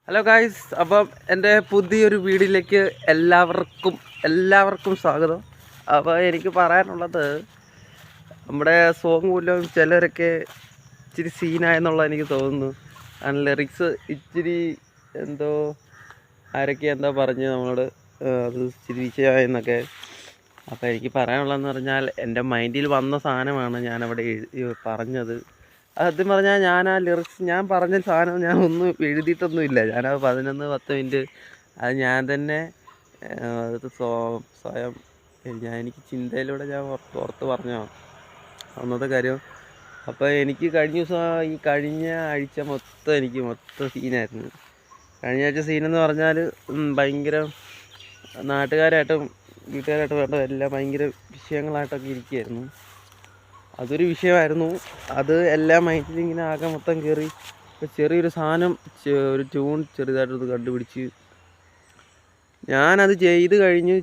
Hello guys, അപ്പം എൻ്റെ പുതിയൊരു വീഡിയോയിലേക്ക് എല്ലാവർക്കും സ്വാഗതം. അപ്പോൾ എനിക്ക് പറയാനുള്ളത്, നമ്മുടെ സോങ് മൂലം ചിലരൊക്കെ ഇച്ചിരി സീനായെന്നുള്ളത് എനിക്ക് തോന്നുന്നു. കാരണം ലിറിക്സ് ഇച്ചിരി എന്തോ ആരൊക്കെ എന്താ പറഞ്ഞ് നമ്മളോട് അത് ഇച്ചിരി വിഷയമായെന്നൊക്കെ. അപ്പോൾ എനിക്ക് പറയാനുള്ളതെന്ന് പറഞ്ഞാൽ, എൻ്റെ മൈൻഡിൽ വന്ന സാധനമാണ് ഞാനവിടെ പറഞ്ഞത്. സത്യം പറഞ്ഞാൽ ഞാൻ ആ ലിറിക്സ് ഞാൻ പറഞ്ഞ സാധനം ഞാൻ ഒന്നും എഴുതിയിട്ടൊന്നുമില്ല. ഞാൻ 11-10 മിനിറ്റ് അത് ഞാൻ തന്നെ അത് സ്വയം എനിക്ക് ചിന്തയിലൂടെ ഞാൻ പുറത്ത് പറഞ്ഞതാണ് ഒന്നാമത്തെ കാര്യം. അപ്പോൾ എനിക്ക് കഴിഞ്ഞ ആഴ്ച മൊത്തം സീനായിരുന്നു. കഴിഞ്ഞ ആഴ്ച സീനെന്ന് പറഞ്ഞാൽ ഭയങ്കര നാട്ടുകാരായിട്ടും വീട്ടുകാരായിട്ടും വേണ്ട എല്ലാം ഭയങ്കര വിഷയങ്ങളായിട്ടൊക്കെ ഇരിക്കുകയായിരുന്നു. അതൊരു വിഷയമായിരുന്നു. അത് എല്ലാ മൈൻഡിലും ഇങ്ങനെ ആകെ മൊത്തം കയറി. ഇപ്പോൾ ചെറിയൊരു സാധനം, ഒരു ട്യൂൺ ചെറുതായിട്ടൊന്ന് കണ്ടുപിടിച്ച് ഞാനത്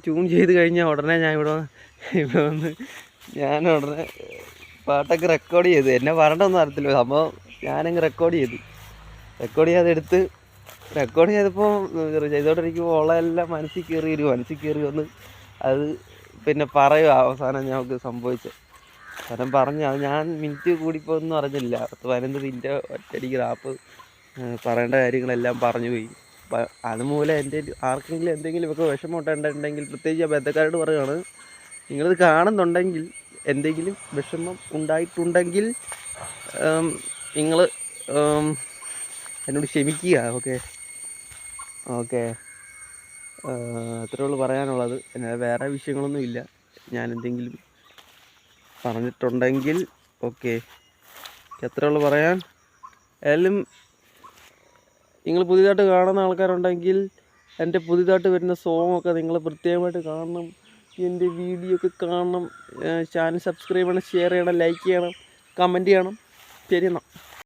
ട്യൂൺ ചെയ്ത് കഴിഞ്ഞാൽ ഉടനെ ഇവിടെ വന്ന് ഞാൻ ഉടനെ പാട്ടൊക്കെ റെക്കോർഡ് ചെയ്തു. എന്നെ പറഞ്ഞിട്ടൊന്നും അറിയത്തില്ല സംഭവം. ഞാനങ്ങ് റെക്കോർഡ് ചെയ്തെടുത്ത് റെക്കോർഡ് ചെയ്തോണ്ടിരിക്കുമ്പോൾ ഉള്ളതെല്ലാം മനസ്സിൽ കയറി വന്ന് അത് പിന്നെ പറയുക അവസാനം ഞങ്ങൾക്ക് സംഭവിച്ചത്. കാരണം പറഞ്ഞു അത് ഞാൻ മിനിറ്റ് കൂടിപ്പോയൊന്നും അറിഞ്ഞില്ല. 15 മിനിറ്റ് ഒറ്റയടിക്ക് റാപ്പ് പറയേണ്ട കാര്യങ്ങളെല്ലാം പറഞ്ഞു പോയി. അപ്പം അതുമൂലം എൻ്റെ ആർക്കെങ്കിലും എന്തെങ്കിലുമൊക്കെ വിഷമമുണ്ടെങ്കിൽ പ്രത്യേകിച്ച് ബന്ധക്കാരോട് പറയുകയാണ്, നിങ്ങളിത് കാണുന്നുണ്ടെങ്കിൽ എന്തെങ്കിലും വിഷമം ഉണ്ടായിട്ടുണ്ടെങ്കിൽ നിങ്ങൾ എന്നോട് ക്ഷമിക്കുക. ഓക്കെ അത്രേ ഉള്ളൂ പറയാനുള്ളത്. പിന്നെ വേറെ വിഷയങ്ങളൊന്നുമില്ല. ഞാൻ എന്തെങ്കിലും പറഞ്ഞിട്ടുണ്ടെങ്കിൽ ഓക്കെ, എത്ര ഉള്ളു പറയാൻ. ഏതായാലും നിങ്ങൾ പുതിയതായിട്ട് കാണുന്ന ആൾക്കാരുണ്ടെങ്കിൽ എൻ്റെ പുതിയതായിട്ട് വരുന്ന സോങ്ങൊക്കെ നിങ്ങൾ പ്രത്യേകമായിട്ട് കാണണം. എൻ്റെ വീഡിയോ ഒക്കെ കാണണം. ചാനൽ സബ്സ്ക്രൈബ് ചെയ്യണം, ഷെയർ ചെയ്യണം, ലൈക്ക് ചെയ്യണം, കമൻറ്റ് ചെയ്യണം. ശരി എന്നാൽ.